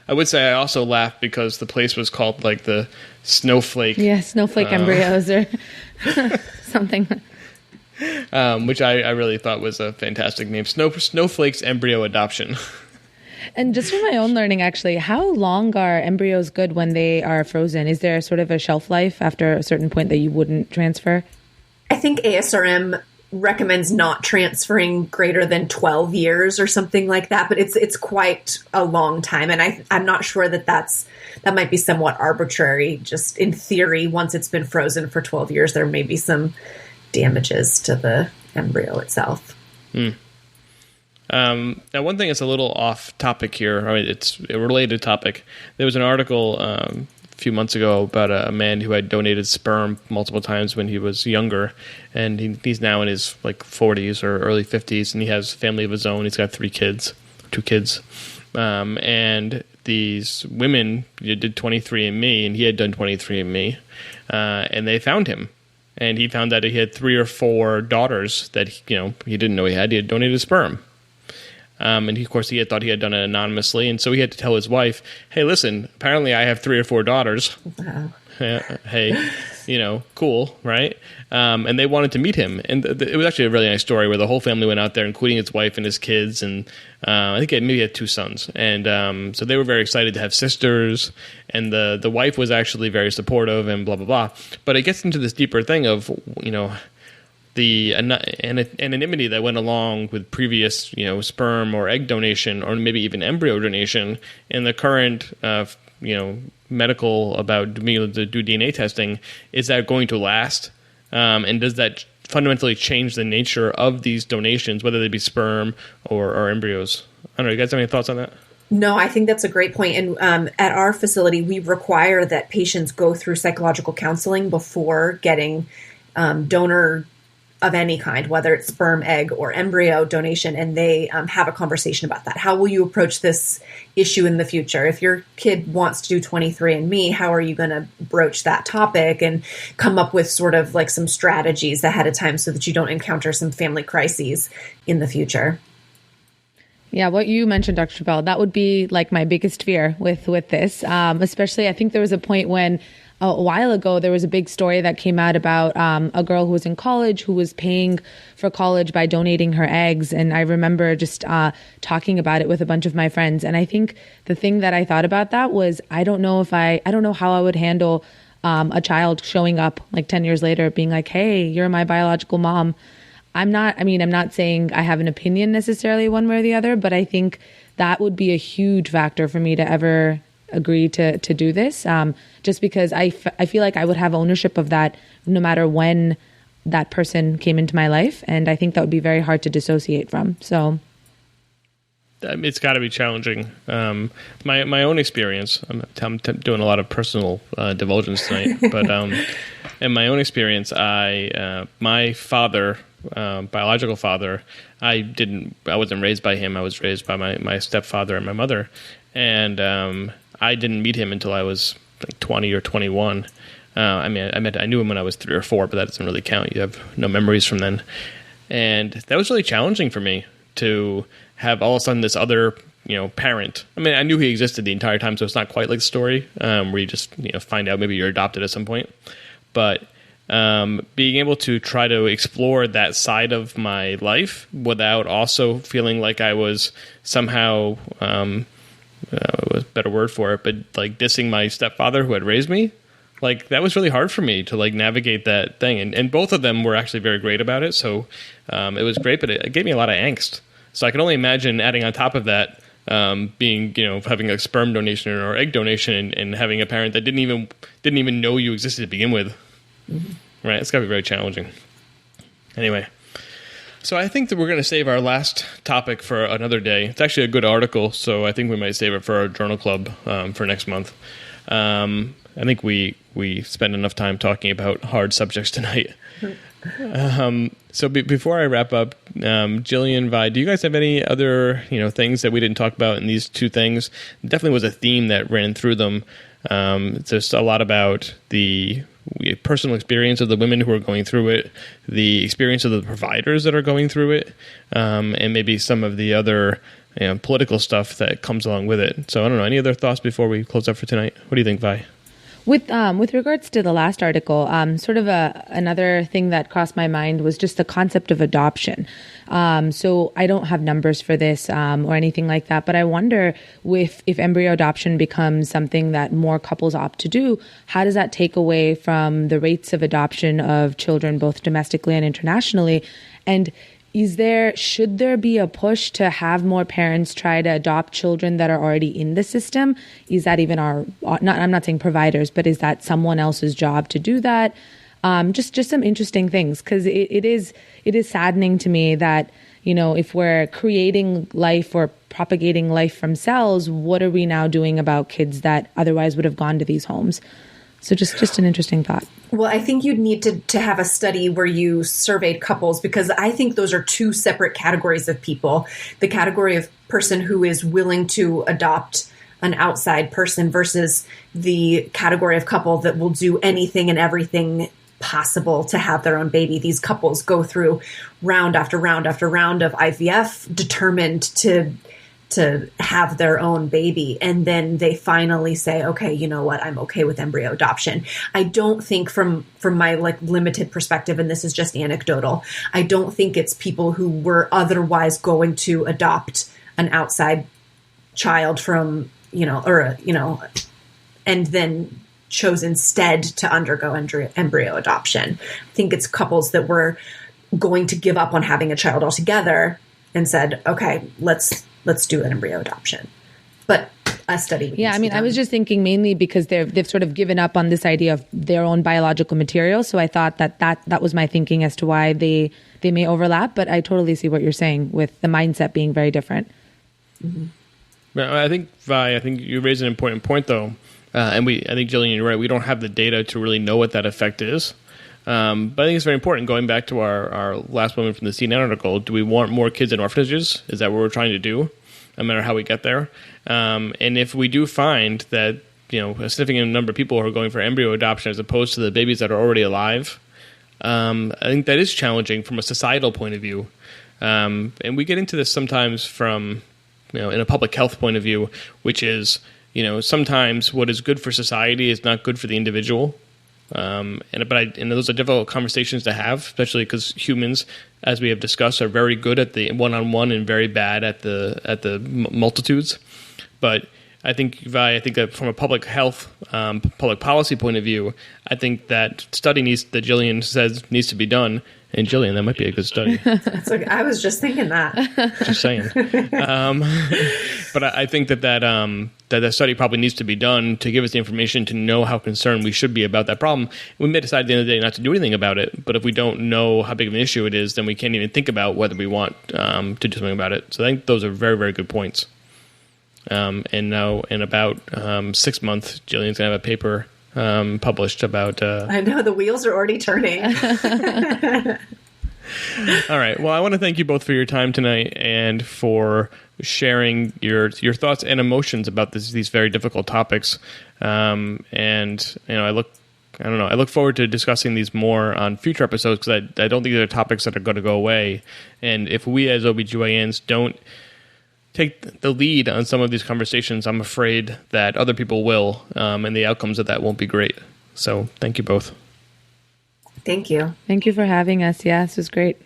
I would say I also laughed because the place was called like the Snowflake. Yeah, Snowflake embryos or something. Which I really thought was a fantastic name. Snowflake's Embryo Adoption. And just from my own learning, actually, how long are embryos good when they are frozen? Is there sort of a shelf life after a certain point that you wouldn't transfer? I think ASRM recommends not transferring greater than 12 years or something like that, but it's quite a long time. And I'm not sure that might be somewhat arbitrary. Just in theory, once it's been frozen for 12 years, there may be some damages to the embryo itself. Now, one thing that's a little off topic here, I mean, it's a related topic. There was an article a few months ago about a man who had donated sperm multiple times when he was younger, and he's now in his 40s or early 50s, and he has a family of his own. He's got 2 kids. And these women did 23andMe, and he had done 23andMe, and they found him. And he found that he had 3 or 4 daughters that he didn't know he had. He had donated sperm. And of course, he had thought he had done it anonymously, and so he had to tell his wife, "Hey, listen, apparently I have 3 or 4 daughters. Wow. Hey, cool, right?" And they wanted to meet him, and it was actually a really nice story where the whole family went out there, including his wife and his kids, and I think maybe he had 2 sons, and so they were very excited to have sisters, and the wife was actually very supportive, and blah blah blah. But it gets into this deeper thing of the anonymity that went along with previous, sperm or egg donation, or maybe even embryo donation, and the current, medical about being able to do DNA testing. Is that going to last? And does that fundamentally change the nature of these donations, whether they be sperm or embryos? I don't know. You guys have any thoughts on that? No, I think that's a great point. And at our facility, we require that patients go through psychological counseling before getting donor of any kind, whether it's sperm, egg, or embryo donation, and they have a conversation about that. How will you approach this issue in the future? If your kid wants to do 23andMe, how are you going to broach that topic and come up with sort of some strategies ahead of time so that you don't encounter some family crises in the future? Yeah, what you mentioned, Dr. Chappelle, that would be my biggest fear with this. Especially, I think there was a point when a while ago, there was a big story that came out about a girl who was in college who was paying for college by donating her eggs. And I remember just talking about it with a bunch of my friends. And I think the thing that I thought about that was, I don't know how I would handle a child showing up like 10 years later being like, hey, you're my biological mom. I'm not saying I have an opinion necessarily one way or the other, but I think that would be a huge factor for me to ever agree to do this, just because I feel like I would have ownership of that no matter when that person came into my life. And I think that would be very hard to dissociate from. So it's got to be challenging. My own experience, I'm doing a lot of personal divulgence tonight, but in my own experience, my father, biological father, I wasn't raised by him. I was raised by my stepfather and my mother. And I didn't meet him until I was like 20 or 21. I knew him when I was 3 or 4, but that doesn't really count. You have no memories from then. And that was really challenging for me to have all of a sudden this other, parent. I mean, I knew he existed the entire time, so it's not quite like the story where you just, find out maybe you're adopted at some point. But being able to try to explore that side of my life without also feeling like I was somehow, was a better word for it, but like dissing my stepfather who had raised me, like that was really hard for me to like navigate that thing. And both of them were actually very great about it. So it was great, but it gave me a lot of angst. So I can only imagine adding on top of that, being, having a sperm donation or egg donation and having a parent that didn't even know you existed to begin with. Mm-hmm. Right. It's gotta be very challenging. Anyway. So I think that we're going to save our last topic for another day. It's actually a good article, so I think we might save it for our journal club for next month. I think we spend enough time talking about hard subjects tonight. So before I wrap up, Jillian, Vi, do you guys have any other things that we didn't talk about in these two things? It definitely was a theme that ran through them. There's a lot about the personal experience of the women who are going through it, the experience of the providers that are going through it, and maybe some of the other political stuff that comes along with it. So I don't know, any other thoughts before we close up for tonight? What do you think, Vi? With regards to the last article, sort of another thing that crossed my mind was just the concept of adoption. So I don't have numbers for this or anything like that, but I wonder if embryo adoption becomes something that more couples opt to do, how does that take away from the rates of adoption of children, both domestically and internationally? And should there be a push to have more parents try to adopt children that are already in the system? Is that even I'm not saying providers, but is that someone else's job to do that? Just some interesting things, because it is saddening to me that, if we're creating life or propagating life from cells, what are we now doing about kids that otherwise would have gone to these homes? So just an interesting thought. Well, I think you'd need to have a study where you surveyed couples, because I think those are two separate categories of people. The category of person who is willing to adopt an outside person versus the category of couple that will do anything and everything possible to have their own baby. These couples go through round after round after round of IVF, determined to have their own baby. And then they finally say, okay, you know what? I'm okay with embryo adoption. I don't think from my limited perspective, and this is just anecdotal, I don't think it's people who were otherwise going to adopt an outside child from, and then chose instead to undergo embryo adoption. I think it's couples that were going to give up on having a child altogether and said, okay, let's do an embryo adoption. But a study. Yeah, I was just thinking mainly because they've sort of given up on this idea of their own biological material. So I thought that was my thinking as to why they may overlap. But I totally see what you're saying with the mindset being very different. Mm-hmm. Well, I think, Vi, you raised an important point, though. And I think, Jillian, you're right. We don't have the data to really know what that effect is. But I think it's very important. Going back to our last woman from the CNN article, do we want more kids in orphanages? Is that what we're trying to do, no matter how we get there? And if we do find that a significant number of people are going for embryo adoption as opposed to the babies that are already alive, I think that is challenging from a societal point of view. And we get into this sometimes from in a public health point of view, which is sometimes what is good for society is not good for the individual. And those are difficult conversations to have, especially because humans, as we have discussed, are very good at the one-on-one and very bad at the multitudes. But I think that from a public health, public policy point of view, I think that study that Jillian says needs to be done. And Jillian, that might be a good study. I was just thinking that. Just saying. But I think that study probably needs to be done to give us the information to know how concerned we should be about that problem. We may decide at the end of the day not to do anything about it, but if we don't know how big of an issue it is, then we can't even think about whether we want to do something about it. So I think those are very, very good points. And now in about 6 months, Jillian's going to have a paper published about... I know, the wheels are already turning. All right. Well, I want to thank you both for your time tonight and for sharing your thoughts and emotions about these very difficult topics. And I look forward to discussing these more on future episodes because I don't think they're topics that are going to go away. And if we as OBGYNs don't take the lead on some of these conversations, I'm afraid that other people will, and the outcomes of that won't be great. So thank you both. Thank you. Thank you for having us. Yeah, this was great.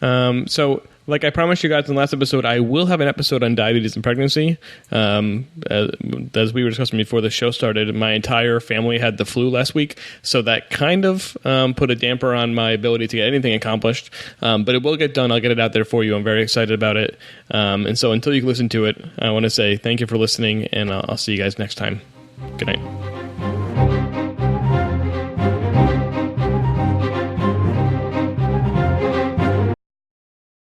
So like I promised you guys in the last episode, I will have an episode on diabetes and pregnancy. As we were discussing before the show started, my entire family had the flu last week, so that kind of put a damper on my ability to get anything accomplished. But it will get done. I'll get it out there for you. I'm very excited about it. And so until you can listen to it, I want to say thank you for listening, and I'll see you guys next time. Good night.